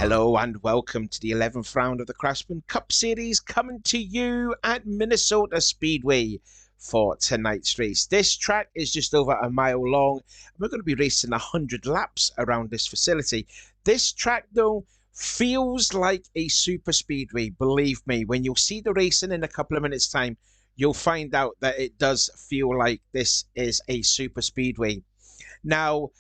Hello and welcome to the 11th round of the Craftsman Cup Series, coming to you at Minnesota Speedway for tonight's race. This track is just over a mile long. We're going to be racing 100 laps around this facility. This track, though, feels like a super speedway. Believe me, when you'll see the racing in a couple of minutes' time, you'll find out that it does feel like this is a super speedway. Now,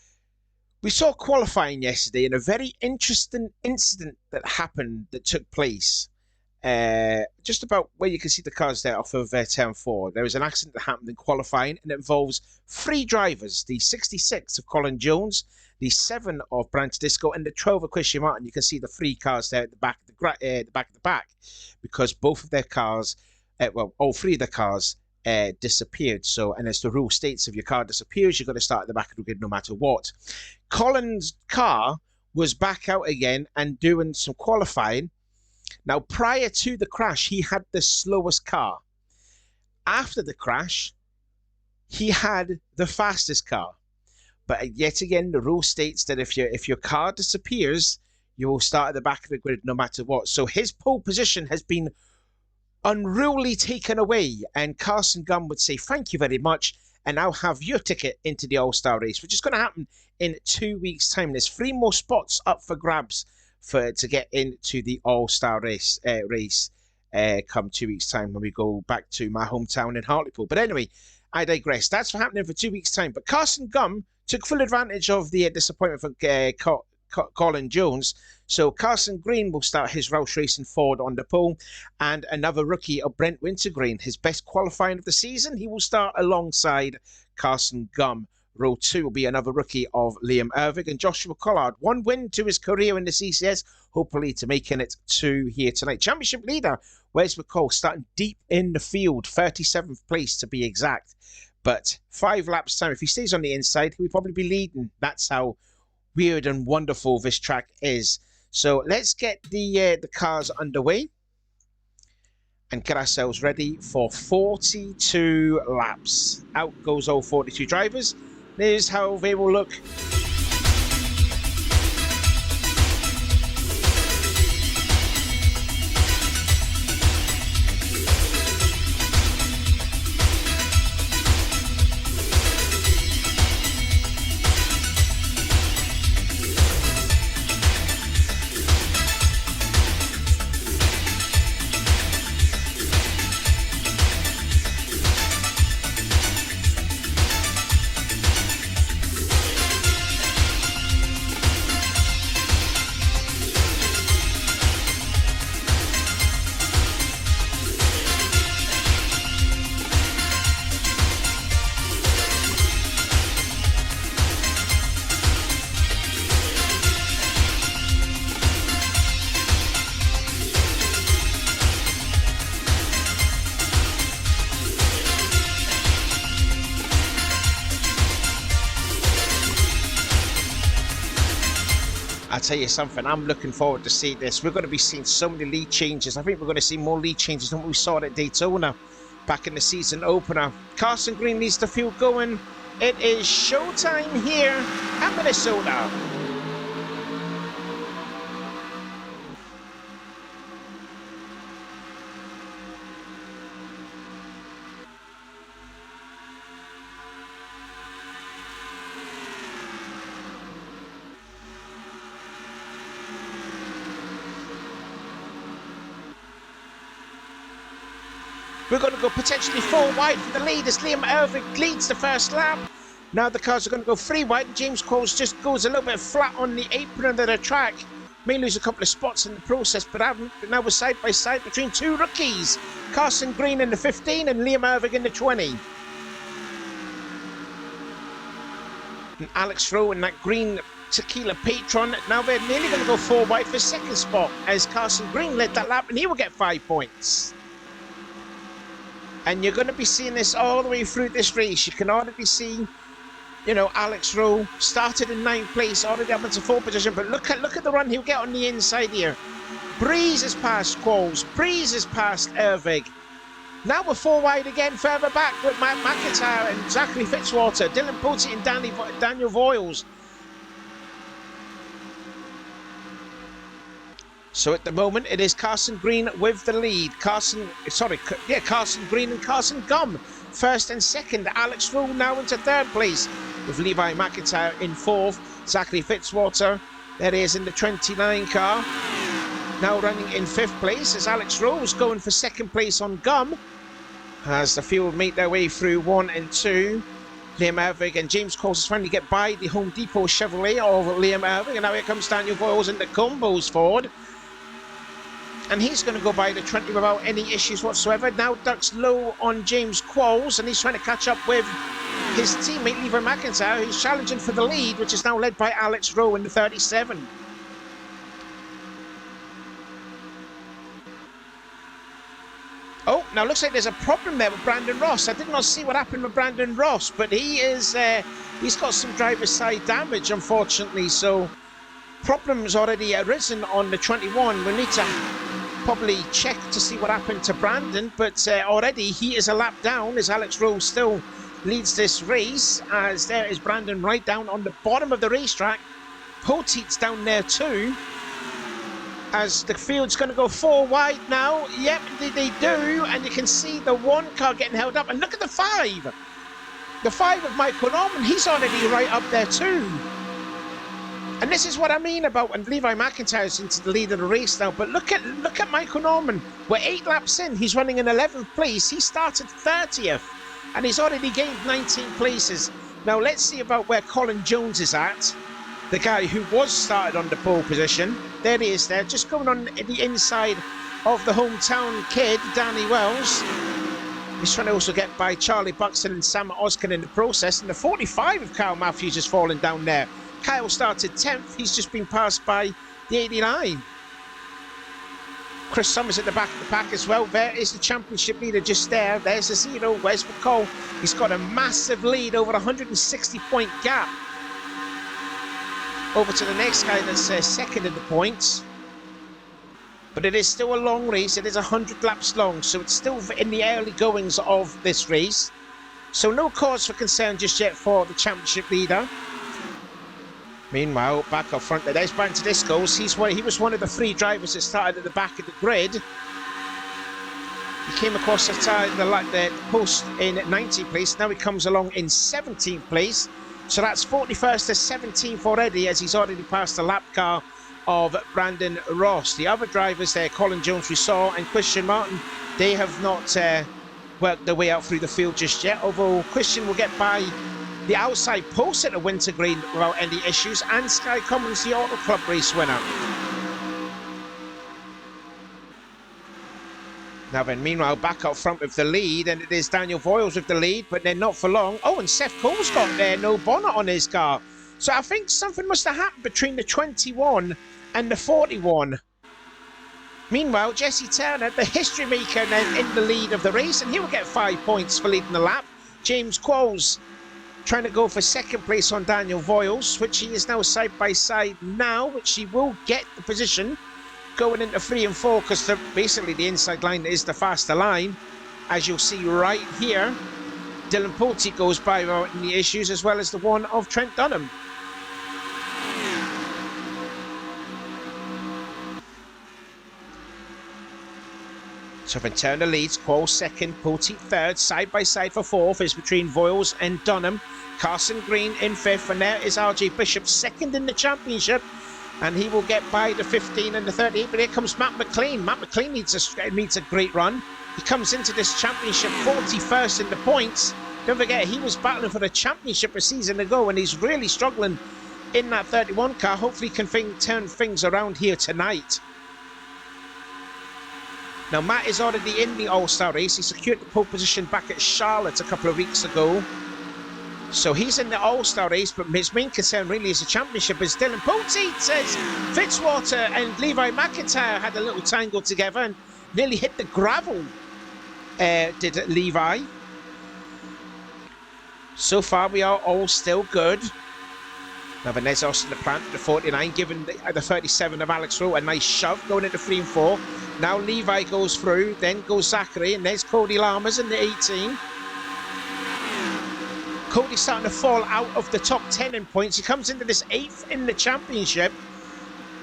we saw qualifying yesterday and a very interesting incident that happened that took place just about where you can see the cars there off of Turn 4. There was an accident that happened in qualifying and it involves 3 drivers, the 66 of Colin Jones, the 7 of Branch Disco and the 12 of Christian Martin. You can see the 3 cars there at the back of the back because both of their cars, all 3 of the cars disappeared. So, and as the rule states, if your car disappears, you've got to start at the back of the grid no matter what. Colin's car was back out again and doing some qualifying. Now, prior to the crash, he had the slowest car. After the crash, he had the fastest car. But yet again, the rule states that if your car disappears, you will start at the back of the grid no matter what. So his pole position has been unruly taken away, and Carson Gunn would say thank you very much, and I'll have your ticket into the All-Star race, which is going to happen in 2 weeks' time. There's 3 more spots up for grabs to get into the All-Star race come 2 weeks' time when we go back to my hometown in Hartlepool. But anyway, I digress. That's for happening for 2 weeks' time. But Carson Gunn took full advantage of the disappointment for Colin Jones. So Carson Green will start his Roush Racing Ford on the pole, and another rookie of Brent Wintergreen, his best qualifying of the season. He will start alongside Carson Gunn. Row 2 will be another rookie of Liam Ervig and Joshua Collard. 1 win to his career in the CCS, hopefully to making it 2 here tonight. Championship leader Wes McCall starting deep in the field, 37th place to be exact. But 5 laps time, if he stays on the inside, he'll probably be leading. That's how weird and wonderful this track is. So let's get the cars underway and get ourselves ready for 42 laps. Out goes all 42 drivers. Here's how they will look. I'll tell you something, I'm looking forward to see this. We're going to be seeing so many lead changes. I think we're going to see more lead changes than what we saw at Daytona back in the season opener. Carson Green needs the field going. It is showtime here at Minnesota. We're going to go potentially 4 wide for the lead as Liam Ervig leads the first lap. Now the cars are going to go 3 wide. And James Qualls just goes a little bit flat on the apron of the track. May lose a couple of spots in the process, but now we're side by side between 2 rookies. Carson Green in the 15 and Liam Ervig in the 20. And Alex Rowe in that green Tequila Patron. Now they're nearly going to go 4 wide for second spot as Carson Green led that lap and he will get 5 points. And you're going to be seeing this all the way through this race. You can already see, you know, Alex Rowe started in 9th place, already up into 4th position. But look at the run he'll get on the inside here. Breezes past Qualls, breezes past Ervig. Now we're 4 wide again, further back with Matt McIntyre and Zachary Fitzwater, Dylan Pulte and Daniel Voiles. So at the moment, it is Carson Green with the lead. Carson Green and Carson Gum first and second. Alex Rowe now into third place with Levi McIntyre in fourth. Zachary Fitzwater, there he is in the 29 car. Now running in fifth place as Alex Rowe's going for second place on Gum. As the field make their way through 1 and 2. Liam Ervig and James Coles is trying to get by the Home Depot Chevrolet of Liam Ervig. And now here comes Daniel Boyles into Combos Ford. And he's going to go by the 20 without any issues whatsoever. Now ducks low on James Qualls, and he's trying to catch up with his teammate Levi McIntyre, who's challenging for the lead, which is now led by Alex Rowe in the 37. Oh, now looks like there's a problem there with Brandon Ross. I did not see what happened with Brandon Ross, but he's got some driver's side damage, unfortunately. So problems already arisen on the 21. We need to probably check to see what happened to Brandon, but already he is a lap down as Alex Rowe still leads this race, as there is Brandon right down on the bottom of the racetrack. Poteet's down there too, as the field's going to go 4 wide now. Yep, they do, and you can see the 1 car getting held up, and look at the 5. The 5 of Michael Norman, he's already right up there too. And this is what I mean about when Levi McIntyre's into the lead of the race now. But look at Michael Norman. We're 8 laps in. He's running in 11th place. He started 30th. And he's already gained 19 places. Now let's see about where Colin Jones is at. The guy who was started on the pole position. There he is there. Just going on the inside of the hometown kid, Danny Wells. He's trying to also get by Charlie Buxton and Sam Oskin in the process. And the 45 of Kyle Matthews is falling down there. Kyle started 10th. He's just been passed by the 89. Chris Summers at the back of the pack as well. There is the championship leader just there. There's the 0. Wes McCall. He's got a massive lead, over 160-point gap. Over to the next guy that's second in the points. But it is still a long race. It is 100 laps long, so it's still in the early goings of this race. So no cause for concern just yet for the championship leader. Meanwhile, back up front, there's Brian Tedesco's. He was one of the 3 drivers that started at the back of the grid. He came across the post in 19th place. Now he comes along in 17th place. So that's 41st to 17th already, as he's already passed the lap car of Brandon Ross. The other drivers there, Colin Jones we saw, and Christian Martin, they have not worked their way out through the field just yet, although Christian will get by the outside post at the wintergreen without any issues, and Sky Commons, the Auto Club race winner. Now then, meanwhile, back up front with the lead, and it is Daniel Voiles with the lead, but they're not for long. Oh, and Seth Cole's got there, no bonnet on his car. So I think something must have happened between the 21 and the 41. Meanwhile, Jesse Turner, the history maker, then in the lead of the race, and he will get 5 points for leading the lap. James Qualls trying to go for second place on Daniel Voiles, which he is now side by side now, which he will get the position going into 3 and 4, because basically the inside line is the faster line, as you'll see right here. Dylan Poteet goes by without any issues, as well as the one of Trent Dunham. So then Turner leads, Qualls second, Poteet third, side by side for 4th is between Voiles and Dunham. Carson Green in 5th, and there is RJ Bishop second in the championship, and he will get by the 15 and the 38. But here comes Matt McLean. Matt McLean needs a great run. He comes into this championship 41st in the points. Don't forget, he was battling for the championship a season ago, and he's really struggling in that 31 car. Hopefully he can turn things around here tonight. Now, Matt is already in the All-Star race. He secured the pole position back at Charlotte a couple of weeks ago. So he's in the All-Star race, but his main concern really is the championship. As Dylan Poteet says, Fitzwater and Levi McIntyre had a little tangle together and nearly hit the gravel, did Levi. So far, we are all still good. Now, Vanessa Austin, the plant, the 49, giving the 37 of Alex Rowe a nice shove, going into 3 and 4. Now Levi goes through, then goes Zachary, and there's Cody Lammers in the 18. Cody's starting to fall out of the top 10 in points. He comes into this 8th in the championship.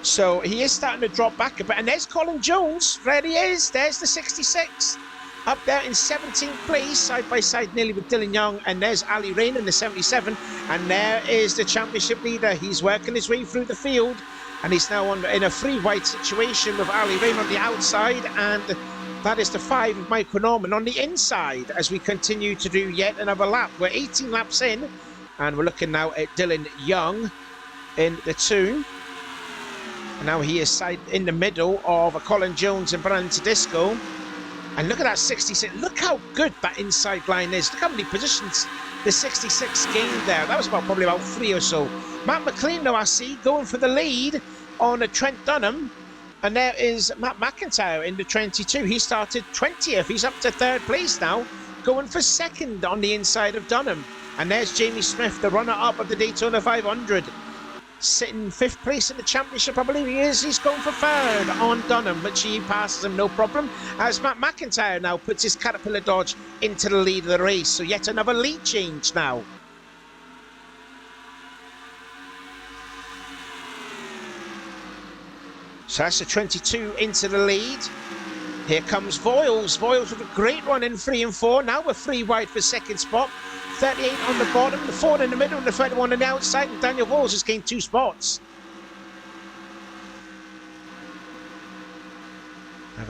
So he is starting to drop back a bit. And there's Colin Jones. There he is. There's the 66. Up there in 17th place, side by side nearly with Dylan Young. And there's Ali Rain in the 77. And there is the championship leader. He's working his way through the field. And he's now in a free wide situation with Ali Rain on the outside. And that is the 5 of Michael Norman on the inside as we continue to do yet another lap. We're 18 laps in. And we're looking now at Dylan Young in the 2. And now he is side in the middle of Colin Jones and Brandon Tedesco. And look at that 66. Look how good that inside line is. Look how many positions the 66 gained there. That was probably about 3 or so. Matt McLean, though, I see, going for the lead on Trent Dunham. And there is Matt McIntyre in the 22. He started 20th. He's up to 3rd place now, going for 2nd on the inside of Dunham. And there's Jamie Smith, the runner-up of the Daytona 500. Sitting 5th place in the championship, I believe he is. He's going for 3rd on Dunham, but he passes him no problem. As Matt McIntyre now puts his Caterpillar Dodge into the lead of the race. So yet another lead change now. So that's the 22 into the lead. Here comes Voiles. Voiles with a great run in 3 and 4. Now we're 3 wide for 2nd spot. 38 on the bottom, the 4 in the middle, and the 21 on the outside. And Daniel Voiles has gained 2 spots.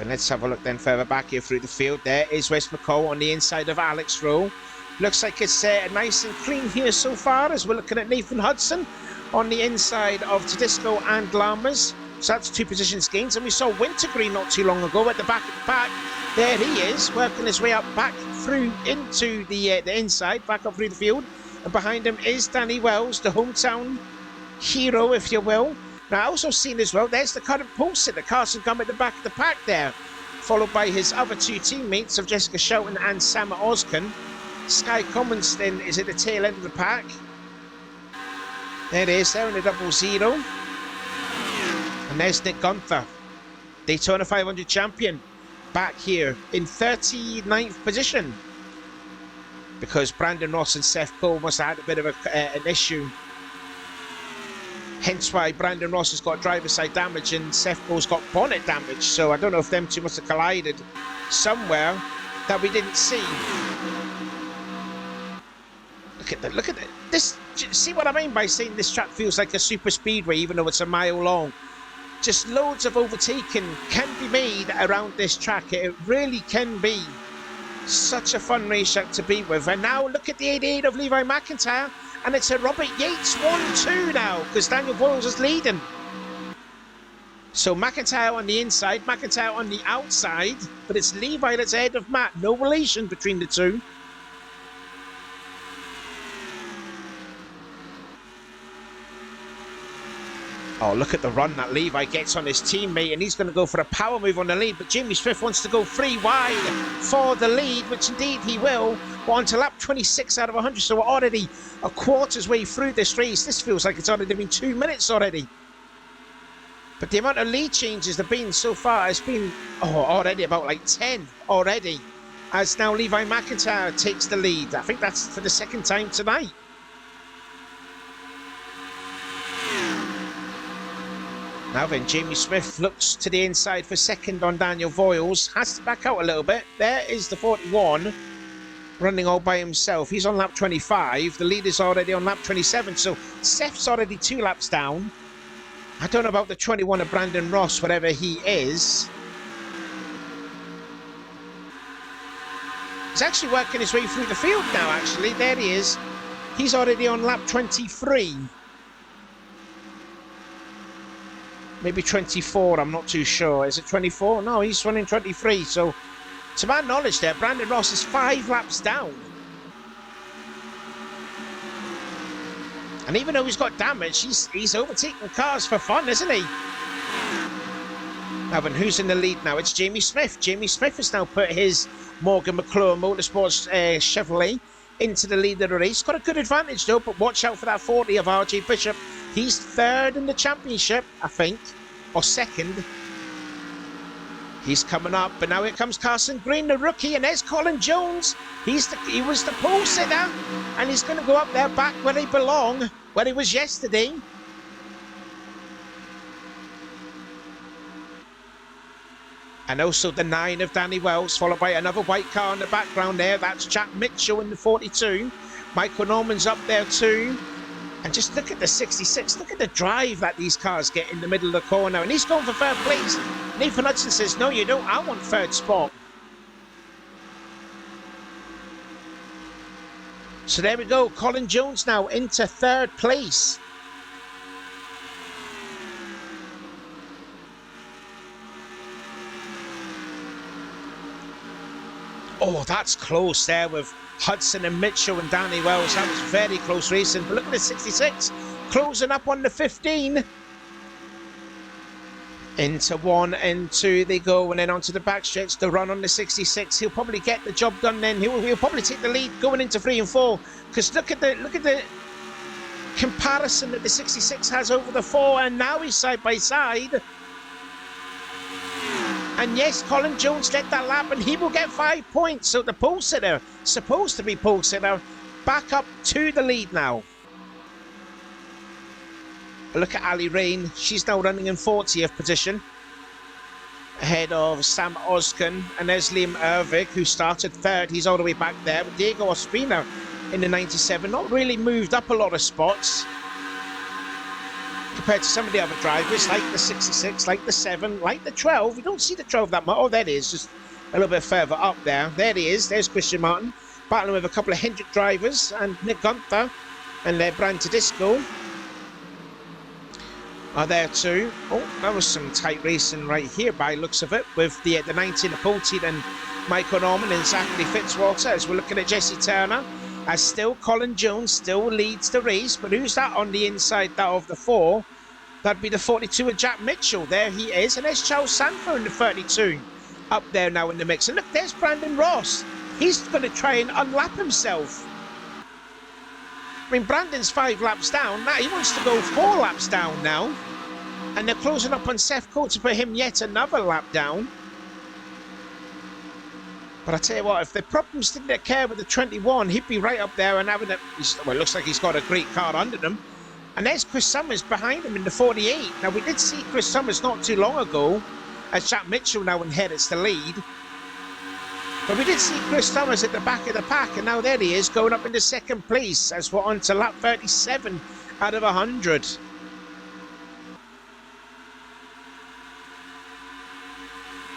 Let's have a look then further back here through the field. There is Wes McCall on the inside of Alex Rowe. Looks like it's nice and clean here so far as we're looking at Nathan Hudson on the inside of Tedesco and Lammers. So that's 2 positions gains. And we saw Wintergreen not too long ago at the back of the pack. There he is, working his way up back through into the inside, back up through the field. And behind him is Danny Wells, the hometown hero, if you will. Now, also seen as well, there's the current pole sitter, Carson Gum at the back of the pack there, followed by his other 2 teammates of Jessica Shelton and Sam Oskin. Sky Commonston is at the tail end of the pack. There it is, there in the 00. And there's Nick Gunther, Daytona 500 champion, back here in 39th position. Because Brandon Ross and Seth Cole must have had a bit of an issue. Hence why Brandon Ross has got driver's side damage and Seth Cole's got bonnet damage. So I don't know if them two must have collided somewhere that we didn't see. Look at that. This, see what I mean by saying this track feels like a super speedway, even though it's a mile long. Just loads of overtaking can be made around this track. It really can be such a fun racetrack to be with. And now look at the 88 of Levi McIntyre, and it's a Robert Yates 1-2 now because Daniel Voiles is leading. So McIntyre on the inside, McIntyre on the outside, but it's Levi that's ahead of Matt. No relation between the two. Oh, look at the run that Levi gets on his teammate, and he's going to go for a power move on the lead, but Jamie Smith wants to go 3 wide for the lead, which indeed he will. We're on to lap 26 out of 100, so we're already a quarter's way through this race. This feels like it's already been 2 minutes already. But the amount of lead changes there have been so far has been, already about like 10 already. As now Levi McIntyre takes the lead. I think that's for the 2nd time tonight. Now then, Jamie Smith looks to the inside for 2nd on Daniel Voiles. Has to back out a little bit. There is the 41 running all by himself. He's on lap 25. The lead is already on lap 27. So Seth's already 2 laps down. I don't know about the 21 of Brandon Ross, whatever he is. He's actually working his way through the field now, actually. There he is. He's already on lap 23. Maybe 24, I'm not too sure. Is it 24? No, he's running 23. So, to my knowledge there, Brandon Ross is 5 laps down. And even though he's got damage, he's overtaking cars for fun, isn't he? Now then, who's in the lead now? It's Jamie Smith. Jamie Smith has now put his Morgan McClure Motorsports Chevrolet into the lead of the race. Got a good advantage though, but watch out for that 40 of RJ Bishop. He's 3rd in the championship, I think, or 2nd. He's coming up, but now here comes Carson Green, the rookie, and there's Colin Jones. He was the pole sitter, and he's going to go up there back where they belong, where he was yesterday. And also the 9 of Danny Wells, followed by another white car in the background there. That's Jack Mitchell in the 42. Michael Norman's up there too. And just look at the 66. Look at the drive that these cars get in the middle of the corner. And he's going for third place. Nathan Hudson says, no, you don't. I want third spot. So there we go. Colin Jones now into third place. Oh, that's close there with Hudson and Mitchell and Danny Wells. That was very close racing. But look at the 66. Closing up on the 15. Into 1 and 2 they go, and then onto the backstretch. The run on the 66. He'll probably get the job done then. He'll probably take the lead going into 3 and 4. Because look at the comparison that the 66 has over the 4, and now he's side by side. And yes, Colin Jones led that lap, and he will get 5 points. So the pole sitter, supposed to be pole sitter, back up to the lead now. Look at Ali Rain. She's now running in 40th position. Ahead of Sam Oskin. And there's Liam Ervig, who started third. He's all the way back there. But Diego Ospina in the 97. Not really moved up a lot of spots compared to some of the other drivers, like the 66, like the 7, like the 12. We don't see the 12 that much. Oh, there it is, just a little bit further up there. There he is. There's Christian Martin, battling with a couple of Hendrick drivers, and Nick Gunther and their Brand Tedesco are there too. Oh, that was some tight racing right here by looks of it, with the 19 of Poulty and Michael Norman and Zachary Fitzwater. As we're looking at Jesse Turner, as still Colin Jones still leads the race, but who's that on the inside that of the 4? That'd be the 42 of Jack Mitchell. There he is, and there's Charles Sanford in the 32 up there now in the mix. And look, there's Brandon Ross. He's going to try and unlap himself. I mean, Brandon's 5 laps down. Now he wants to go 4 laps down now. And they're closing up on Seth Coe to put him yet another lap down. But I tell you what, if the problems didn't care with the 21, he'd be right up there and having a... Well, it looks like he's got a great car under them. And there's Chris Summers behind him in the 48. Now, we did see Chris Summers not too long ago, as Jack Mitchell now inherits the lead. But we did see Chris Summers at the back of the pack, and now there he is, going up into second place as we're on to lap 37 out of 100.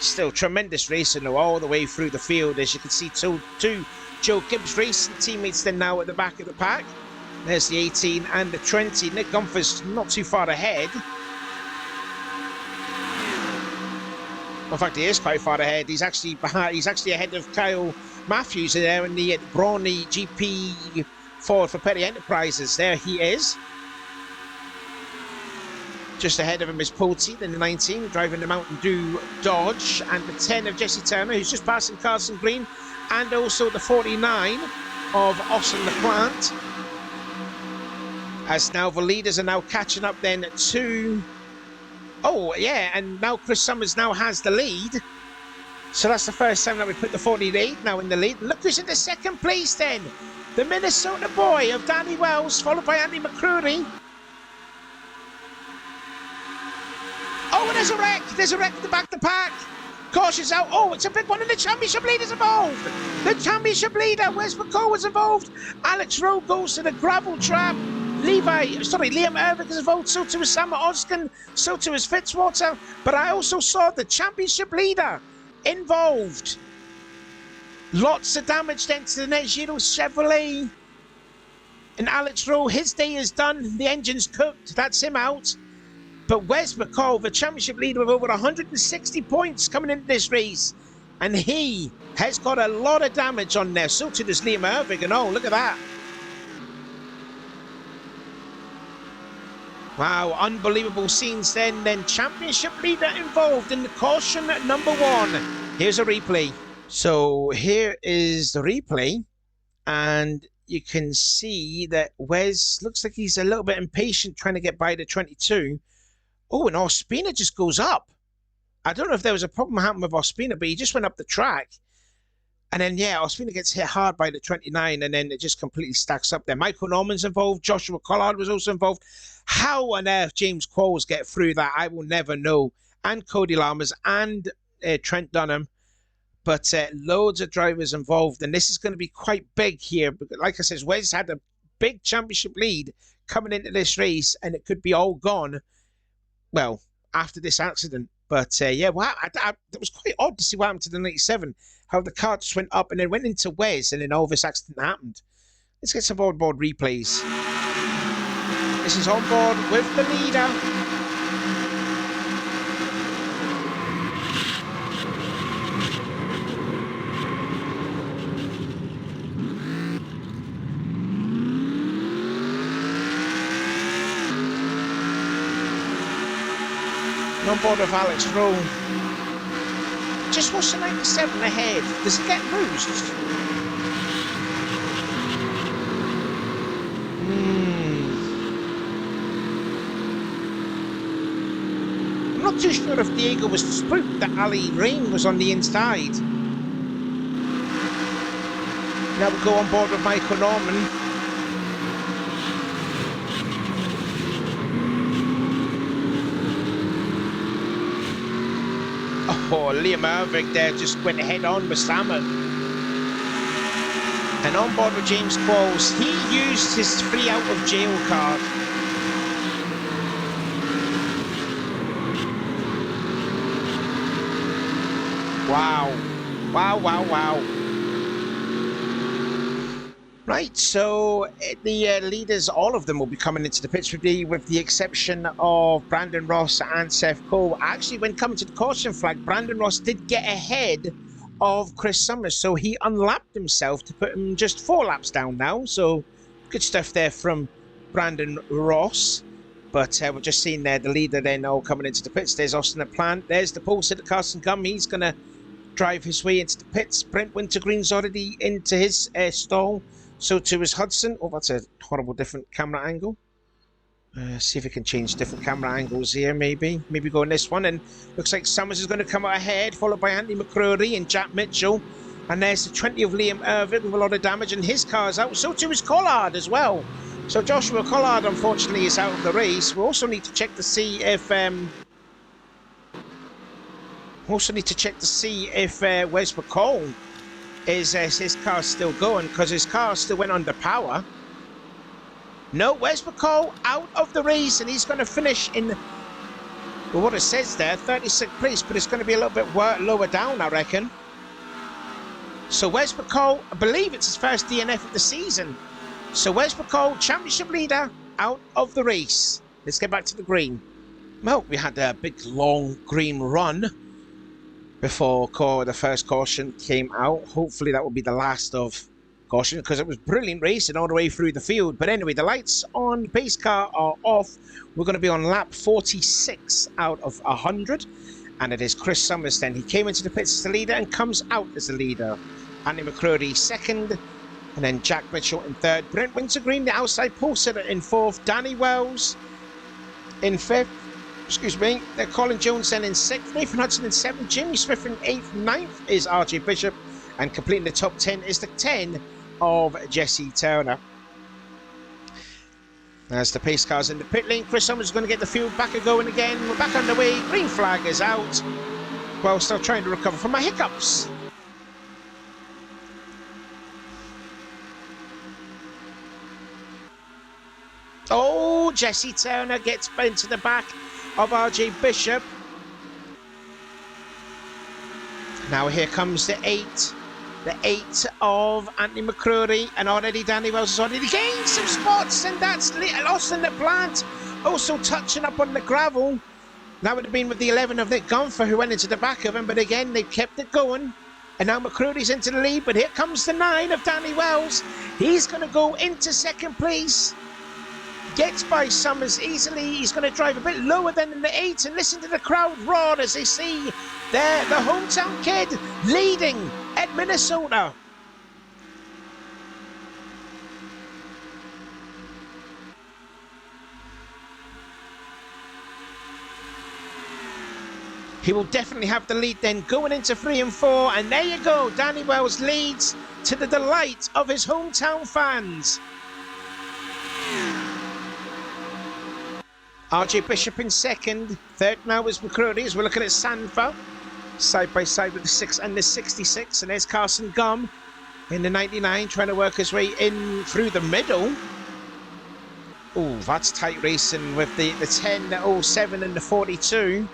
Still tremendous racing though, all the way through the field. As you can see, two Joe Gibbs racing teammates then now at the back of the pack. There's the 18 and the 20. Nick Gunther's not too far ahead. In fact, he is quite far ahead. He's actually behind. He's actually ahead of Kyle Matthews there in the Brawny GP Ford for Petty Enterprises. There he is. Just ahead of him is Poulty, then the 19, driving the Mountain Dew Dodge, and the 10 of Jesse Turner, who's just passing Carson Green, and also the 49 of Austin LaPlante. As now the leaders are now catching up then to... Oh, yeah, and now Chris Summers now has the lead. So that's the first time that we put the 48 now in the lead. Look who's in the second place then. The Minnesota boy of Danny Wells, followed by Andy McCrory. Oh, and there's a wreck. There's a wreck at the back of the pack. Caution's out. Oh, it's a big one, and the championship leader's involved. The championship leader, Wes McCall, was involved. Alex Rowe goes to the gravel trap. Liam Ervig is involved. So too is Sam Oskin. So too is Fitzwater. But I also saw the championship leader involved. Lots of damage then to the next Giro Chevrolet. And Alex Rowe, his day is done. The engine's cooked. That's him out. But Wes McCall, the championship leader with over 160 points coming into this race. And he has got a lot of damage on there. So too does Liam Ervig. And oh, look at that. Wow, unbelievable scenes then. Then championship leader involved in the caution number 1. Here's a replay. So here is the replay. And you can see that Wes looks like he's a little bit impatient trying to get by the 22. Oh, and Ospina just goes up. I don't know if there was a problem happening with Ospina, but he just went up the track. And then, yeah, Ospina gets hit hard by the 29, and then it just completely stacks up there. Michael Norman's involved. Joshua Collard was also involved. How on earth James Qualls get through that, I will never know. And Cody Lammers and Trent Dunham, but loads of drivers involved, and this is going to be quite big here. Like I said, Wes had a big championship lead coming into this race, and it could be all gone, well, after this accident. But yeah, wow, it was quite odd to see what happened to the 97, how the car just went up and then went into Wes, and then all this accident happened. Let's get some onboard replays. This is on board with the leader. On board with Alex Rowe. Just watch the 97 ahead. Does it get loose? I'm not too sure if Diego was spooked that Ali Rain was on the inside. Now we go on board with Michael Norman. Oh, Liam Ervig there just went head on with Salmon. And on board with James Qualls, he used his free out of jail card. Wow. Wow, wow, wow. Right, so the leaders, all of them will be coming into the pits today, with the exception of Brandon Ross and Seth Cole. Actually, when coming to the caution flag, Brandon Ross did get ahead of Chris Summers, so he unlapped himself to put him just 4 laps down now. So good stuff there from Brandon Ross. But we're just seeing there the leader then all coming into the pits. There's Austin at Plant. There's the pole sitter Carson Gum. He's going to drive his way into the pits. Brent Wintergreen's already into his stall. So too is Hudson. Oh, that's a horrible different camera angle. See if we can change different camera angles here, maybe. Maybe go on this one. And looks like Summers is going to come out ahead, followed by Anthony McCrory and Jack Mitchell. And there's the 20 of Liam Ervin with a lot of damage, and his car's out. So too is Collard as well. So Joshua Collard, unfortunately, is out of the race. We also need to check to see if... Wes McCall is his car still going, because his car still went under power. No, Wes McCall out of the race, and he's going to finish in, well, what it says there, 36th place, but it's going to be a little bit lower down, I reckon. So Wes McCall, I believe it's his first DNF of the season. So Wes McCall, championship leader, out of the race. Let's get back to the green. Well, we had a big, long green run before the first caution came out. Hopefully that will be the last of caution, because it was brilliant racing all the way through the field. But anyway, the lights on pace car are off. We're going to be on lap 46 out of 100, and it is Chris Summers then. He came into the pits as the leader and comes out as the leader. Andy McCrory second, and then Jack Mitchell in third. Brent Wintergreen, the outside pole sitter, in fourth. Danny Wells in fifth. Excuse me. They're Colin Jones then in sixth. Nathan Hudson in seventh. Jimmy Smith in eighth. Ninth is RJ Bishop, and completing the top 10 is the 10 of Jesse Turner. As the pace car's in the pit lane, Chris Summers is going to get the field back and going again. We're back underway. Green flag is out. Well, still trying to recover from my hiccups. Oh, Jesse Turner gets into the back of RJ Bishop. Now here comes the 8. The 8 of Anthony McCrory, and already Danny Wells has already gained some spots, and that's Austin at Plant also touching up on the gravel. That would have been with the 11 of Nick Gunther, who went into the back of him, but again they kept it going. And now McCrory's into the lead, but here comes the 9 of Danny Wells. He's going to go into second place. Gets by Summers easily. He's going to drive a bit lower than the 8, and listen to the crowd roar as they see there the hometown kid leading at Minnesota. He will definitely have the lead then going into 3 and 4, and there you go. Danny Wells leads to the delight of his hometown fans. RJ Bishop in second. Third now is McCrory, as we're looking at Sanford. side by side with the 6 and the 66. And there's Carson Gum in the 99 trying to work his way in through the middle. Oh, that's tight racing with the 10, the 07 and the 42.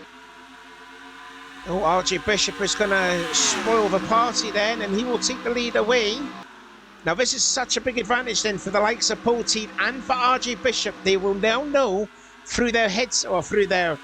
Oh, RJ Bishop is going to spoil the party then, and he will take the lead away. Now, this is such a big advantage then for the likes of Poteet and for RJ Bishop. They will now know through their heads or through the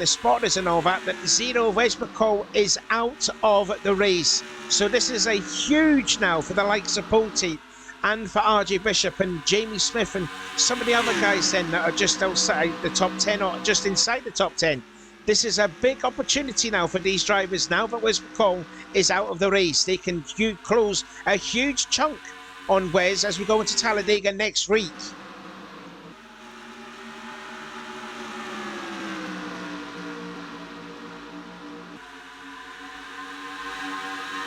spotters and all that Zero Wes McCall is out of the race. So this is a huge now for the likes of Poteet and for RJ Bishop and Jamie Smith and some of the other guys then that are just outside the top 10 or just inside the top 10. This is a big opportunity now for these drivers. Now that Wes McCall is out of the race, they can close a huge chunk on Wes as we go into Talladega next week.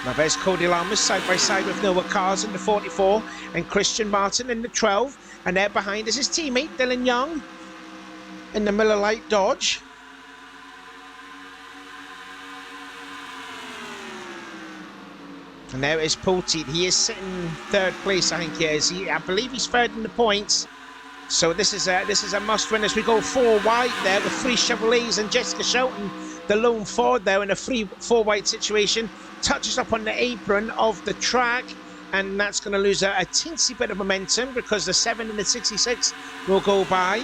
Now there's Cody Lammers side by side with Noah Cars in the 44 and Christian Martin in the 12. And there behind is his teammate Dylan Young in the Miller Lite Dodge. And there is Poteet. He is sitting third place, I think he is. I believe he's third in the points. So this is a must-win as we go 4 wide there with 3 Chevrolets and Jessica Shelton, the lone Ford there in a 4 wide situation. Touches up on the apron of the track, and that's going to lose a teensy bit of momentum because the 7 and the 66 will go by.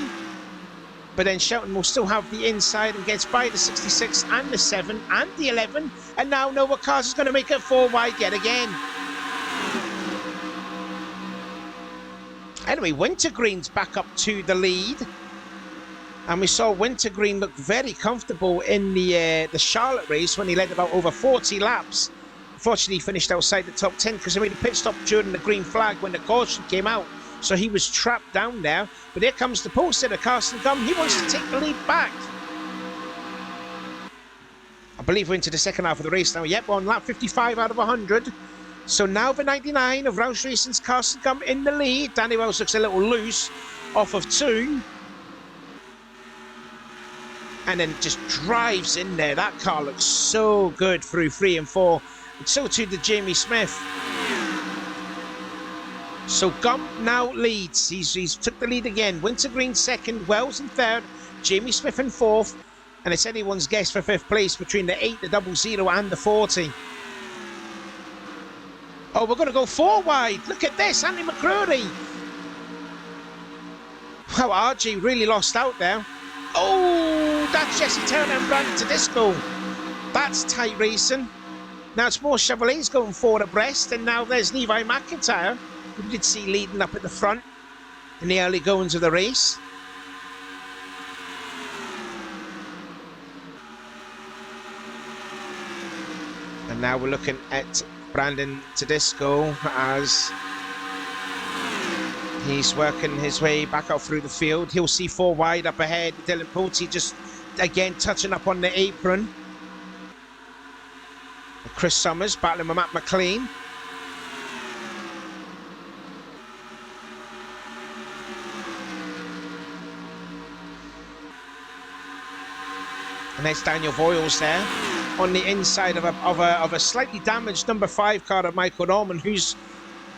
But then Shelton will still have the inside and gets by the 66 and the 7 and the 11. And now Noah Cars is going to make it 4 wide yet again. Anyway, Wintergreen's back up to the lead. And we saw Wintergreen look very comfortable in the Charlotte race when he led about over 40 laps. Unfortunately, he finished outside the top 10 because he made a pit stop during the green flag when the caution came out. So he was trapped down there. But here comes the pole sitter, Carson Gum. He wants to take the lead back. I believe we're into the second half of the race now. Yep, we're on lap 55 out of 100. So now the 99 of Roush Racing's Carson Gum in the lead. Danny Wells looks a little loose off of 2. And then just drives in there. That car looks so good through 3 and 4. And so too did Jamie Smith. So Gump now leads. He's took the lead again. Wintergreen second, Wells in third, Jamie Smith in fourth. And it's anyone's guess for 5th place between the 8, the 00 and the 40. Oh, we're going to go 4 wide. Look at this, Andy McCrory. Wow, RG really lost out there. Oh, that's Jesse Turner and Brandon Tedesco. That's tight racing. Now it's more Chevrolets going forward abreast, and now there's Levi McIntyre, who we did see leading up at the front in the early goings of the race. And now we're looking at Brandon Tedesco as he's working his way back out through the field. He'll see 4 wide up ahead. Dylan Poteet just again touching up on the apron. Chris Summers battling with Matt McLean. And there's Daniel Voiles there on the inside of a slightly damaged number 5 car of Michael Norman, who's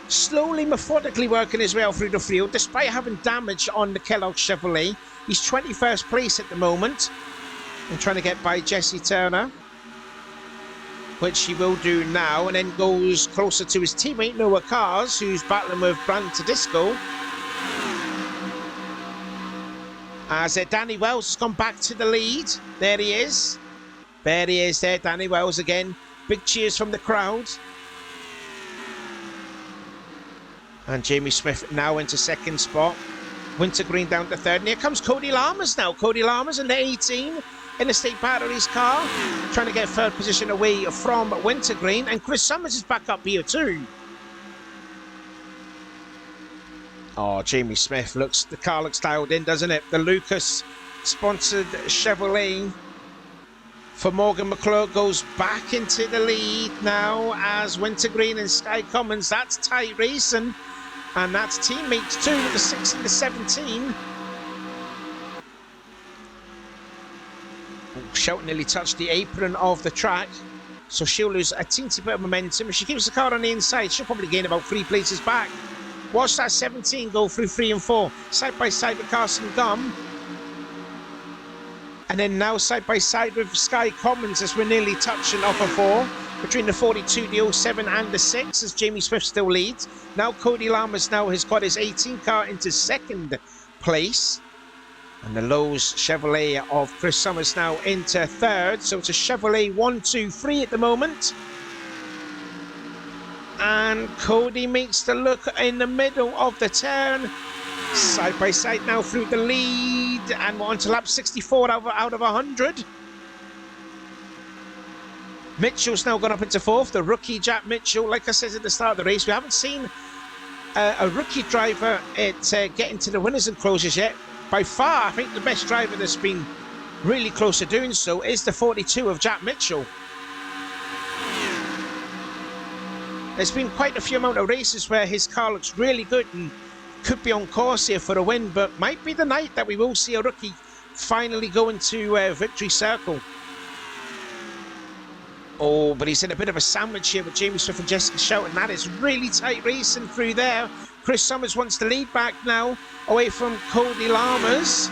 slowly, methodically working his way out through the field, despite having damage on the Kellogg Chevrolet. He's 21st place at the moment and trying to get by Jesse Turner, which he will do now, and then goes closer to his teammate Noah Cars, who's battling with Brandon Tedesco. As Danny Wells has gone back to the lead. There he is. There he is there, Danny Wells again. Big cheers from the crowd. And Jamie Smith now into second spot. Wintergreen down to third. And here comes Cody Lammers now. Cody Lammers in the 18 in the State Batteries car, trying to get third position away from Wintergreen. And Chris Summers is back up here too. Oh, Jamie Smith the car looks dialed in, doesn't it? The Lucas sponsored Chevrolet for Morgan McClure goes back into the lead now as Wintergreen and Sky Commons. That's tight racing. And that's teammates too with the 6 and the 17. Shelton nearly touched the apron of the track, so she'll lose a teensy bit of momentum. If she keeps the car on the inside, she'll probably gain about 3 places back. Watch that 17 go through 3 and 4, side by side with Carson Gum. And then now side by side with Sky Commons as we're nearly touching off a 4. Between the 42, the 07 and the 6 as Jamie Smith still leads. Now Cody Lammers now has got his 18 car into 2nd place. And the Lowe's Chevrolet of Chris Summers now into 3rd. So it's a Chevrolet 1, 2, 3 at the moment. And Cody makes the look in the middle of the turn. Side by side now through the lead. And we're on to lap 64 out of 100. Mitchell's now gone up into 4th. The rookie Jack Mitchell. Like I said at the start of the race, we haven't seen a rookie driver get into the winners and closers yet. By far, I think the best driver that's been really close to doing so is the 42 of Jack Mitchell. There's been quite a few amount of races where his car looks really good and could be on course here for a win, but might be the night that we will see a rookie finally go into victory circle. Oh, but he's in a bit of a sandwich here with Jamie Smith and Jessica Shelton. That is really tight racing through there. Chris Summers wants to lead back now, away from Cody Lammers.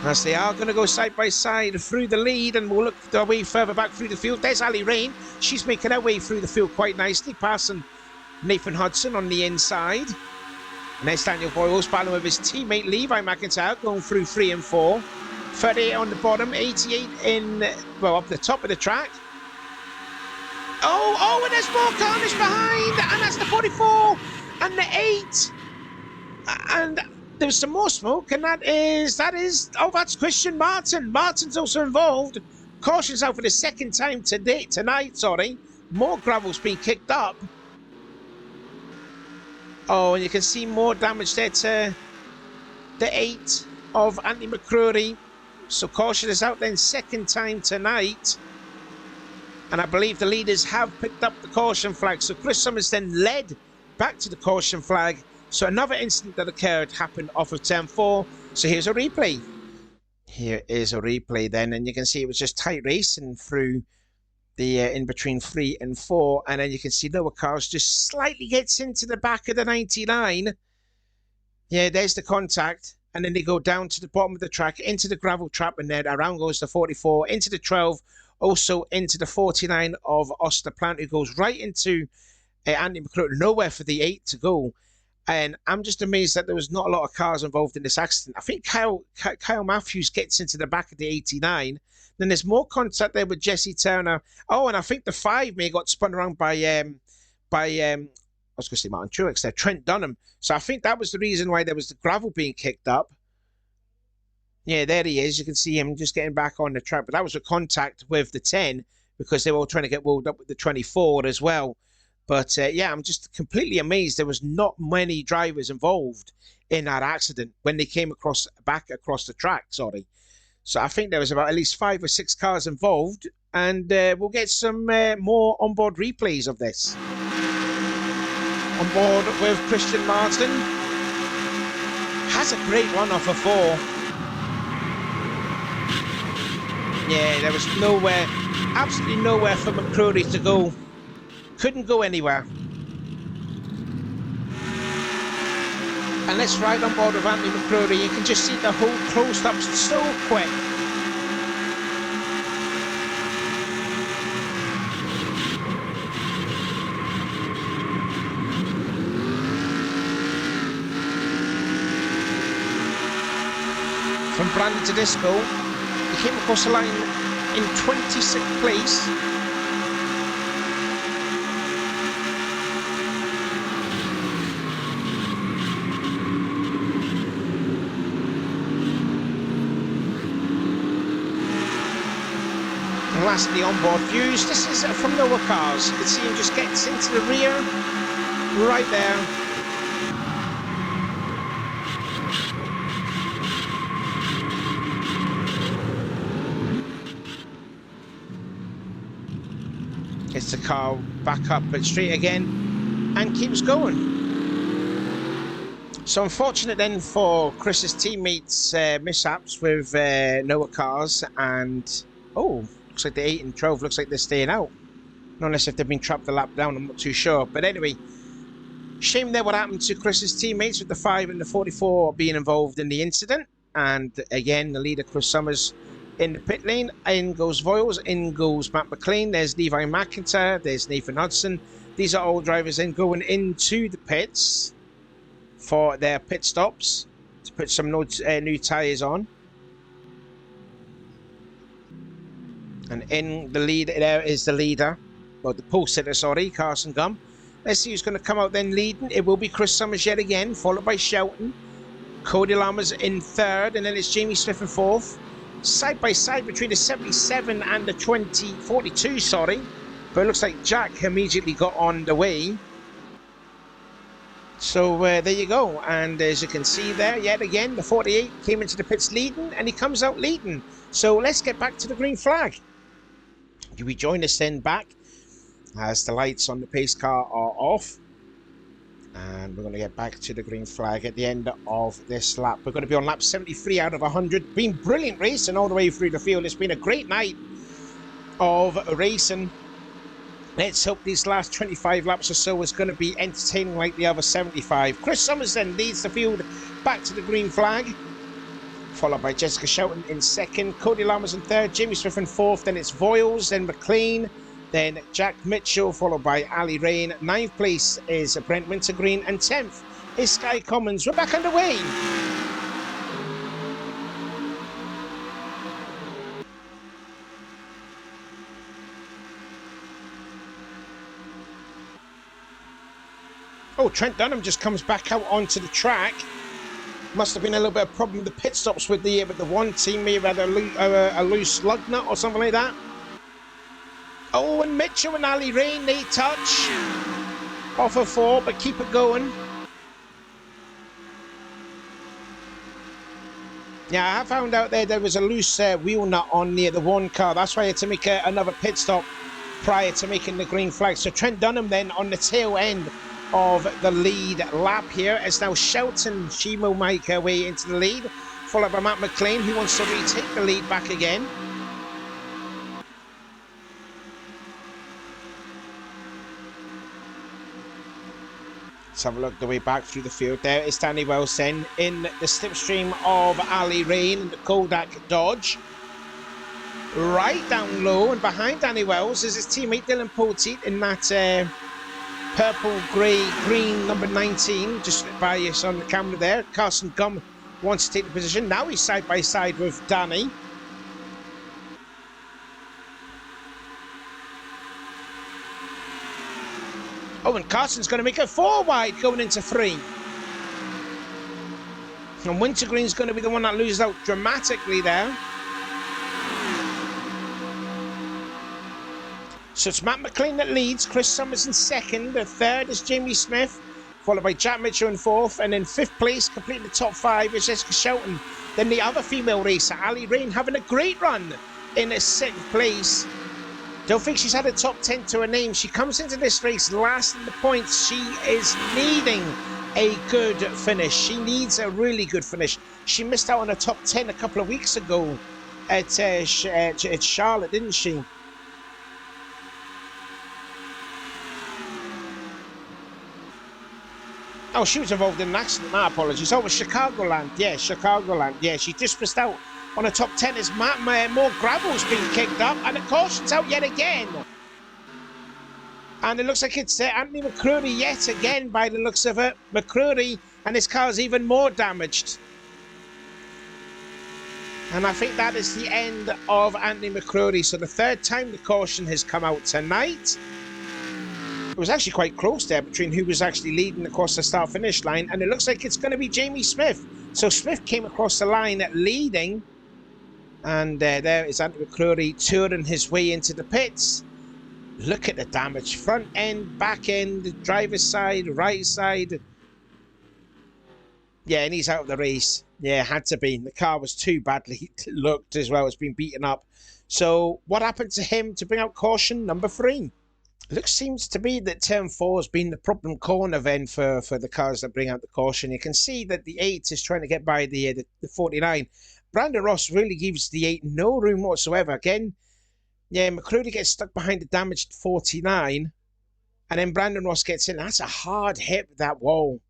As they are going to go side by side through the lead, and we'll look their way further back through the field. There's Ali Rain. She's making her way through the field quite nicely, passing Nathan Hudson on the inside. And there's Daniel Boyles battling with his teammate Levi McIntyre, going through 3 and 4. 38 on the bottom, 88 in, well, up the top of the track. Oh, and there's more carnage behind, and that's the 44 and the 8. And there's some more smoke, and that is, oh, that's Christian Martin. Martin's also involved. Caution's out for the 2nd time tonight. More gravel's been kicked up. Oh, and you can see more damage there to the 8 of Andy McCrory. So caution is out then 2nd time tonight. And I believe the leaders have picked up the caution flag. So Chris Summers then led back to the caution flag. So another incident that happened off of turn 4. So here's a replay. Here is a replay then. And you can see it was just tight racing through the in between 3 and 4. And then you can see Noah Cars just slightly gets into the back of the 99. Yeah, there's the contact. And then they go down to the bottom of the track, into the gravel trap, and then around goes the 44, into the 12, also into the 49 of Oster Plant, who goes right into Andy McCrory, nowhere for the 8 to go. And I'm just amazed that there was not a lot of cars involved in this accident. I think Kyle Matthews gets into the back of the 89. Then there's more contact there with Jesse Turner. Oh, and I think the 5 may have got spun around by I was going to say Martin Truex there, Trent Dunham. So I think that was the reason why there was the gravel being kicked up. Yeah, there he is. You can see him just getting back on the track. But that was a contact with the 10 because they were all trying to get rolled up with the 24 as well. But yeah, I'm just completely amazed. There was not many drivers involved in that accident when they came back across the track, So I think there was about at least 5 or 6 cars involved. And we'll get some more onboard replays of this. On board with Christian Martin. Has a great run off a 4. Yeah, there was nowhere, absolutely nowhere for McCrory to go. Couldn't go anywhere. And let's ride on board with Andy McCrory. You can just see the hole closed up so quick. From Brandon to Disco, he came across the line in 26th place. And lastly, onboard views. This is from Noah Cars. You can see him just gets into the rear, right there. Gets the car back up and straight again and keeps going. So unfortunate then for Chris's teammates, mishaps with Noah cars, and looks like the 8 and 12 looks like they're staying out. Not unless if they've been trapped a lap down, I'm not too sure. But anyway, shame there what happened to Chris's teammates with the 5 and the 44 being involved in the incident. And again, the leader, Chris Summers, in the pit lane. In goes Voiles, in goes Matt McLean. There's Levi McIntyre, there's Nathan Hudson. These are all drivers then going into the pits for their pit stops to put some new tyres on. And in the lead, there is the leader. Well, the pole sitter, sorry, Carson Gum. Let's see who's going to come out then leading. It will be Chris Summers yet again, followed by Shelton. Cody Lammers in third, and then it's Jamie Smith in fourth. Side by side between the 77 and the 42, sorry. But it looks like Jack immediately got on the way. So there you go. And as you can see there, yet again, the 48 came into the pits leading, and he comes out leading. So let's get back to the green flag. Do we join us then back as the lights on the pace car are off? And we're going to get back to the green flag at the end of this lap. We're going to be on lap 73 out of 100. Been brilliant racing all the way through the field. It's been a great night of racing. Let's hope these last 25 laps or so is going to be entertaining like the other 75. Chris Summers then leads the field back to the green flag, followed by Jessica Shelton in second, Cody Lammers in third, Jamie Smith in fourth, then it's Voiles, then McLean, then Jack Mitchell, followed by Ali Rain. Ninth place is Brent Wintergreen, and 10th is Sky Commons. We're back underway. Oh, Trent Dunham just comes back out onto the track. Must have been a little bit of problem with the pit stops with the one team. May have had a loose lug nut or something like that. Oh, and Mitchell and Ali Rain, they touch. Off of 4, but keep it going. Yeah, I found out there was a loose wheel nut on near the one car. That's why I had to make another pit stop prior to making the green flag. So Trent Dunham then on the tail end of the lead lap here. It's now Shelton. She will make her way into the lead, followed by Matt McLean, who wants to retake the lead back again. Let's have a look the way back through the field. There is Danny Wells then in the slipstream of Ali Rain and the Kodak Dodge. Right down low, and behind Danny Wells is his teammate Dylan Poteet in that purple, grey, green number 19, just by us on the camera there. Carson Gum wants to take the position. Now he's side by side with Danny. Oh, and Carson's going to make it 4 wide going into 3. And Wintergreen's going to be the one that loses out dramatically there. So it's Matt McLean that leads, Chris Summers in second, the third is Jamie Smith, followed by Jack Mitchell in fourth, and in 5th place, completing the top 5, is Jessica Shelton. Then the other female racer, Ali Rain, having a great run in 6th place. Don't think she's had a top 10 to her name. She comes into this race last in the points. She is needing a good finish. She needs a really good finish. She missed out on a top 10 a couple of weeks ago at Charlotte, didn't she? Oh, she was involved in an accident. My apologies. Oh, it was Chicagoland. Yeah, Chicagoland. Yeah, she just missed out on a top 10 as more gravel's been kicked up, and the caution's out yet again. And it looks like it's Anthony McCrory yet again by the looks of it. McCrory, and his car's even more damaged. And I think that is the end of Anthony McCrory. So the 3rd time the caution has come out tonight. It was actually quite close there between who was actually leading across the start-finish line, and it looks like it's going to be Jamie Smith. So Smith came across the line leading, and there is Anthony McCrory touring his way into the pits. Look at the damage. Front end, back end, driver's side, right side. Yeah, and he's out of the race. Yeah, had to be. The car was too badly looked as well. It's been beaten up. So what happened to him to bring out caution number 3? Looks seems to be that turn 4 has been the problem corner then for the cars that bring out the caution. You can see that the 8 is trying to get by the 49. Brandon Ross really gives the 8 no room whatsoever. Again, yeah, McCready gets stuck behind the damaged 49. And then Brandon Ross gets in. That's a hard hit with that wall.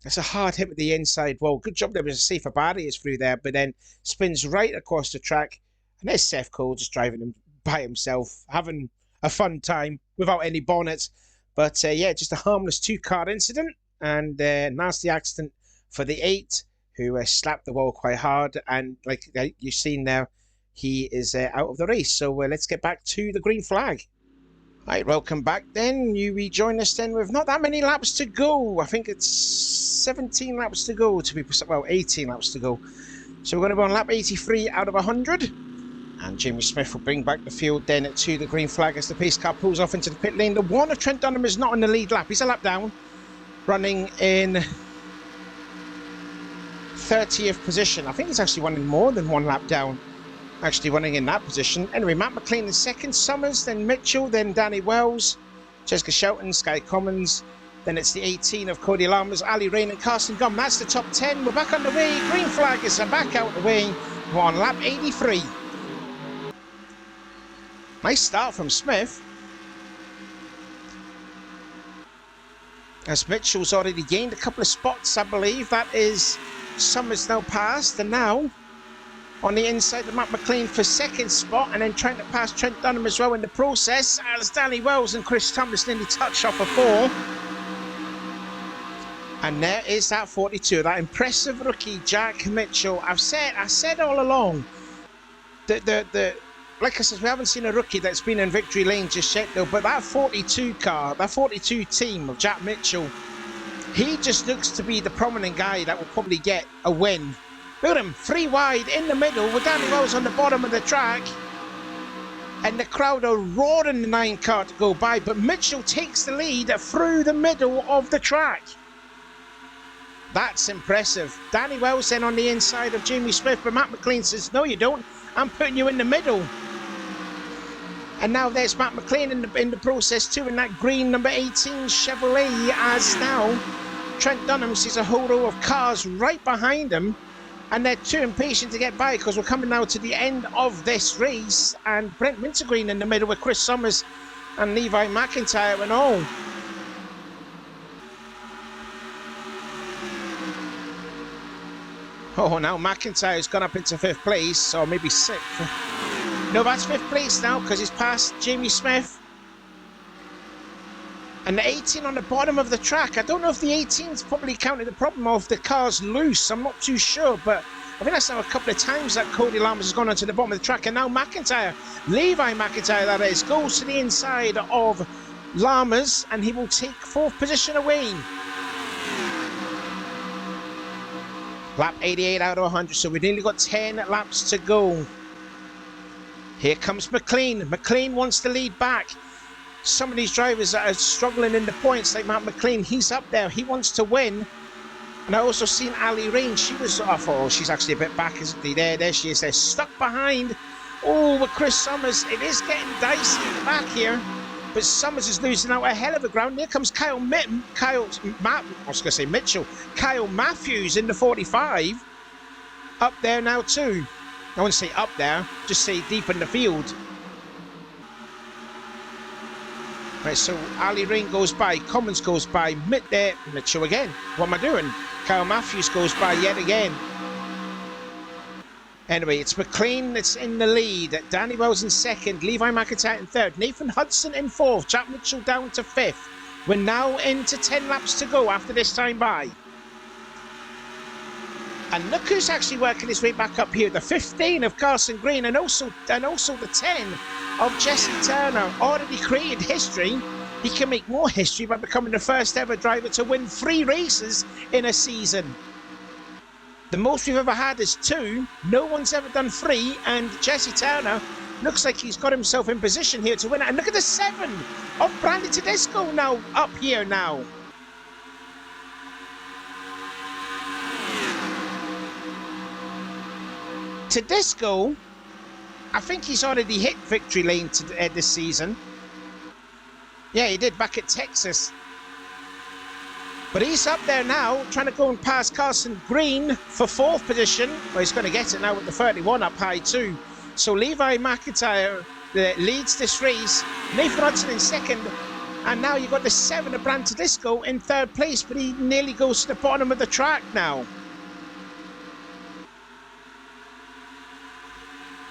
That's a hard hit with the inside wall. Good job there was a safer barriers through there, but then spins right across the track. And there's Seth Cole just driving him by himself, having a fun time without any bonnets. But yeah, just a harmless 2-car incident and nasty accident for the 8, who slapped the wall quite hard. And like you've seen there, he is out of the race. So let's get back to the green flag. Right, welcome back then. You rejoin us then with not that many laps to go. I think it's 17 laps to go to be precise. Well, 18 laps to go. So we're going to be on lap 83 out of 100. And Jamie Smith will bring back the field then to the green flag as the pace car pulls off into the pit lane. The one of Trent Dunham is not in the lead lap. He's a lap down, running in 30th position. I think he's actually running more than one lap down, actually running in that position. Anyway, Matt McLean in second, Summers, then Mitchell, then Danny Wells, Jessica Shelton, Sky Commons. Then it's the 18 of Cody Lammers, Ali Rain and Carson Gum. That's the top 10. We're back on the way. Green flag is back out the way. We're on lap 83. Nice start from Smith. As Mitchell's already gained a couple of spots, I believe. That is Summers now passed. And now on the inside of Matt McLean for second spot. And then trying to pass Trent Dunham as well in the process. As Danny Wells and Chris Thomas nearly touch off a 4. And there is that 42, that impressive rookie Jack Mitchell. I said all along that like I said, we haven't seen a rookie that's been in victory lane just yet though, but that 42 car, that 42 team of Jack Mitchell, he just looks to be the prominent guy that will probably get a win. Look at him, 3 wide in the middle with Danny Wells on the bottom of the track. And the crowd are roaring the 9 car to go by, but Mitchell takes the lead through the middle of the track. That's impressive. Danny Wells then on the inside of Jamie Smith, but Matt McLean says, no you don't, I'm putting you in the middle. And now there's Matt McLean in the process too, in that green number 18 Chevrolet, as now Trent Dunham sees a whole row of cars right behind him, and they're too impatient to get by because we're coming now to the end of this race. And Brent Wintergreen in the middle with Chris Summers and Levi McIntyre and all. Oh, now McIntyre's gone up into 5th place, or maybe 6th. No, that's 5th place now because he's passed Jamie Smith. And the 18 on the bottom of the track. I don't know if the 18's probably counted the problem of the car's loose. I'm not too sure, but I think that's now a couple of times that Cody Lammers has gone onto the bottom of the track. And now McIntyre, Levi McIntyre that is, goes to the inside of Lammers and he will take 4th position away. Lap 88 out of 100, so we've nearly got 10 laps to go. Here comes McLean. McLean wants to lead back. Some of these drivers that are struggling in the points, like Matt McLean, he's up there. He wants to win. And I also seen Ali Rain. She was off. Oh, she's actually a bit back, isn't he? There she is. They're stuck behind. Oh, with Chris Summers. It is getting dicey at the back here. But Summers is losing out a hell of a ground. Here comes Kyle Mitchell. Kyle Matthews in the 45. Up there now too. I wouldn't say up there, just say deep in the field. Right, so Ali Rain goes by, Commons goes by, Mitchell again. What am I doing? Kyle Matthews goes by yet again. Anyway, it's McLean that's in the lead. Danny Wells in 2nd, Levi McIntyre in 3rd, Nathan Hudson in 4th, Jack Mitchell down to 5th. We're now into 10 laps to go after this time by. And look who's actually working his way back up here. The 15 of Carson Green and also the 10 of Jesse Turner. Already created history. He can make more history by becoming the first ever driver to win 3 races in a season. The most we've ever had is 2. No one's ever done 3. And Jesse Turner looks like he's got himself in position here to win it. And look at the 7 of Brandon Tedesco now up here now. Tedesco, I think he's already hit victory lane this season. Yeah, he did back at Texas. But he's up there now, trying to go and pass Carson Green for 4th position. Well, he's going to get it now with the 31 up high too. So Levi McIntyre leads this race. Nathan Hudson in 2nd. And now you've got the 7 of Brant Disco in 3rd place, but he nearly goes to the bottom of the track now.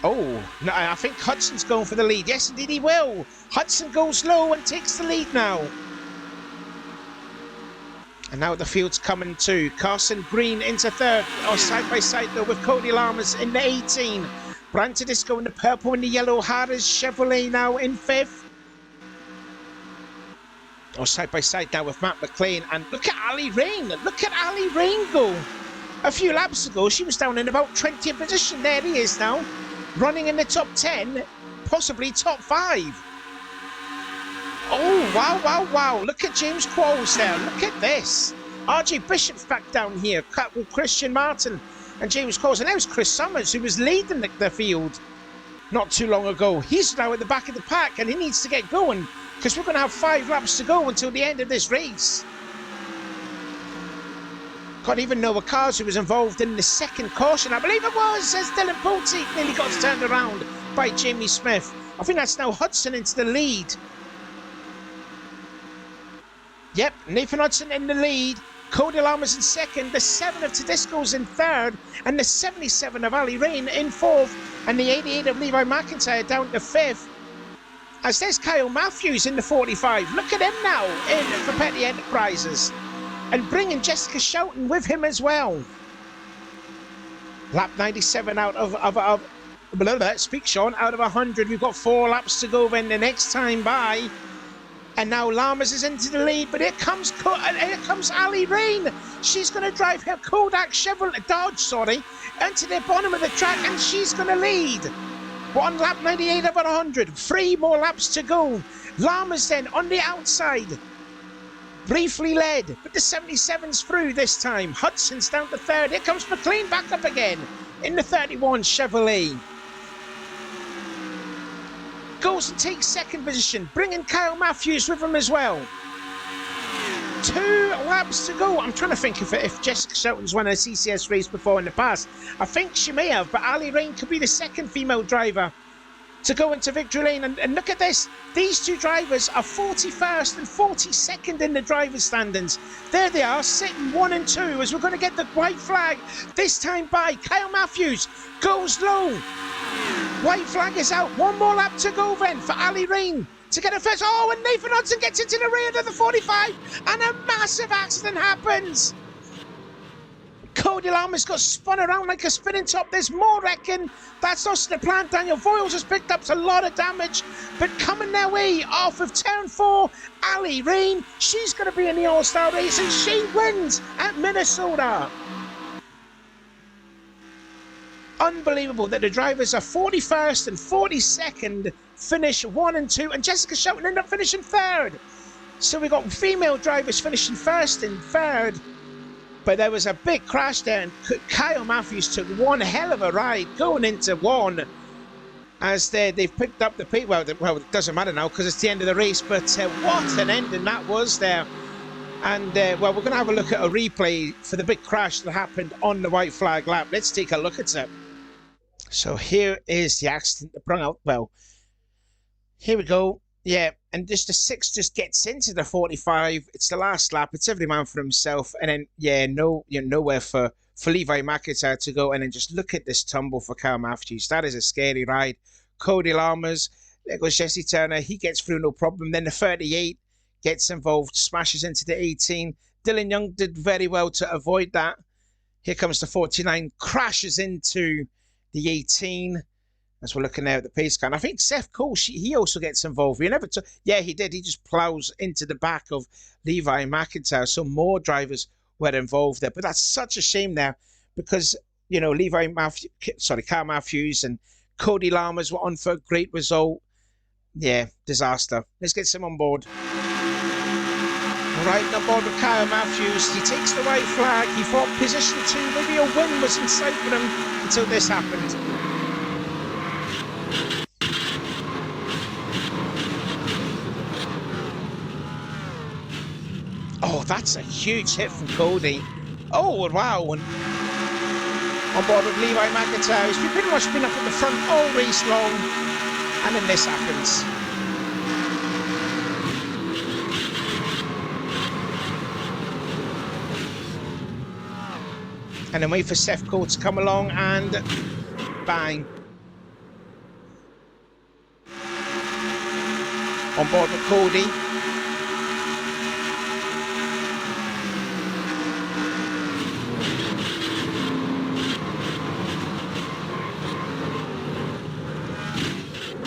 Oh, no, I think Hudson's going for the lead. Yes, indeed he will. Hudson goes low and takes the lead now. And now the field's coming too. Carson Green into 3rd. Oh, side by side though with Cody Lammers in the 18. Brant Disco in the purple and the yellow. Harris Chevrolet now in 5th. Oh, side by side now with Matt McLean. And look at Ali Rain. Look at Ali Rain go. A few laps ago, she was down in about 20th position. There he is now. Running in the top 10, possibly top 5. Oh, wow, wow, wow. Look at James Qualls there. Look at this. RJ Bishop's back down here, cut with Christian Martin and James Qualls. And there's Chris Summers, who was leading the field not too long ago. He's now at the back of the pack, and he needs to get going because we're going to have 5 laps to go until the end of this race. Can't even know Wakazu was involved in the 2nd caution. I believe it was, as Dylan Pulte nearly got turned around by Jamie Smith. I think that's now Hudson into the lead. Yep, Nathan Hudson in the lead. Cody Lammers in 2nd. The 7 of Tedesco's in 3rd. And the 77 of Ali Rain in 4th. And the 88 of Levi McIntyre down to 5th. As there's Kyle Matthews in the 45. Look at him now in for Petty Enterprises. And bringing Jessica Shelton with him as well. Lap 97 out of speak Sean, out of 100. We've got 4 laps to go then the next time by. And now Lammers is into the lead, but here comes Ali Rain. She's going to drive her Kodak Chevrolet Dodge, into the bottom of the track, and she's going to lead. 1 lap 98 of 100. 3 more laps to go. Lammers then on the outside. Briefly led, but the 77's through this time. Hudson's down to 3rd. Here comes McLean back up again in the 31 Chevrolet. Goes and takes 2nd position, bringing Kyle Matthews with him as well. 2 laps to go. I'm trying to think if Jessica Shelton's won a CCS race before in the past. I think she may have, but Ali Rain could be the 2nd female driver to go into victory lane. And look at this. These 2 drivers are 41st and 42nd in the driver's standings. There they are, sitting 1 and 2 as we're going to get the white flag. This time by Kyle Matthews goes low. White flag is out. 1 more lap to go then for Ali Rain to get a first. Oh, and Nathan Hudson gets into the rear of the 45 and a massive accident happens. Cody Lammers got spun around like a spinning top. There's more wrecking. That's not the plan. Daniel Voiles has picked up a lot of damage. But coming their way off of turn 4, Ali Rain. She's going to be in the All-Star race and she wins at Minnesota. Unbelievable that the drivers are 41st and 42nd finish 1 and 2. And Jessica Shelton ended up finishing 3rd. So we've got female drivers finishing 1st and 3rd. But there was a big crash there, and Kyle Matthews took one hell of a ride going into 1 as they've picked up the pace. Well, it doesn't matter now because it's the end of the race, but what an ending that was there. And, well, we're going to have a look at a replay for the big crash that happened on the white flag lap. Let's take a look at it. So here is the accident that brought out, well, here we go. Yeah, and just the 6 just gets into the 45. It's the last lap. It's every man for himself. And then, yeah, nowhere for Levi McIntyre to go. And then just look at this tumble for Kyle Matthews. That is a scary ride. Cody Lammers. There goes Jesse Turner. He gets through no problem. Then the 38 gets involved, smashes into the 18. Dylan Young did very well to avoid that. Here comes the 49. Crashes into the 18. As we're looking there at the pace car. And I think Seth Cole, he also gets involved. Yeah, he did. He just plows into the back of Levi McIntyre. So more drivers were involved there. But that's such a shame there because, you know, Kyle Matthews and Cody Lammers were on for a great result. Yeah, disaster. Let's get some on board. Right on board with Kyle Matthews. He takes the white flag. He thought position 2, maybe a win was in sight for him until this happened. that's a huge hit from Cody. Oh, wow. And on board with Levi McIntyre, he's pretty much been up at the front all race long. And then this happens. And then wait for Seth Cole to come along and bang. On board with Cody.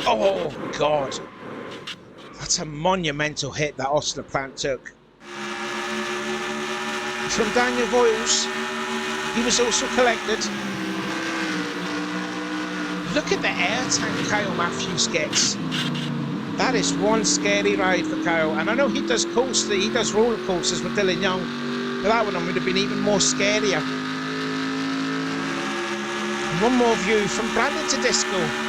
Oh, God. That's a monumental hit that Austin Plant took. From Daniel Voiles, he was also collected. Look at the airtime Kyle Matthews gets. That is one scary ride for Kyle. And I know he does coaster, he does roller coasters with Dylan Young, but that one would have been even more scarier. One more view from Brandon to Disco.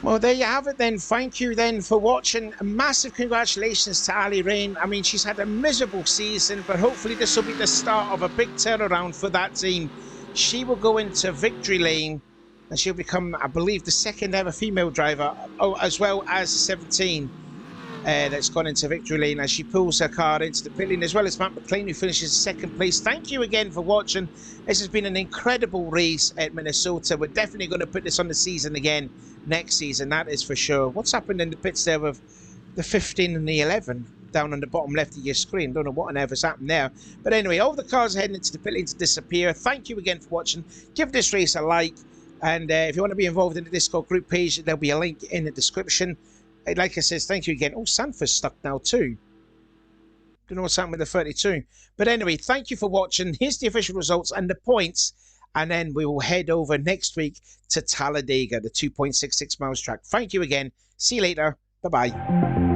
Well, there you have it then. Thank you then for watching. A massive congratulations to Ali Rain. I mean, she's had a miserable season, but hopefully this will be the start of a big turnaround for that team. She will go into victory lane and she'll become, I believe, the second ever female driver, as well as 17 that's gone into victory lane as she pulls her car into the pit lane, as well as Matt McLean, who finishes second place. Thank you again for watching. This has been an incredible race at Minnesota. We're definitely going to put this on the season again next season, that is for sure. What's happened in the pits there with the 15 and the 11 down on the bottom left of your screen? Don't know what on earth has happened there. But anyway, all the cars are heading into the pit lane to disappear. Thank you again for watching. Give this race a like. And if you want to be involved in the Discord group page, there'll be a link in the description. Like I said, thank you again. Oh, Sanford's stuck now too. Don't know what's happened with the 32. But anyway, thank you for watching. Here's the official results and the points. And then we will head over next week to Talladega, the 2.66 miles track. Thank you again. See you later. Bye-bye.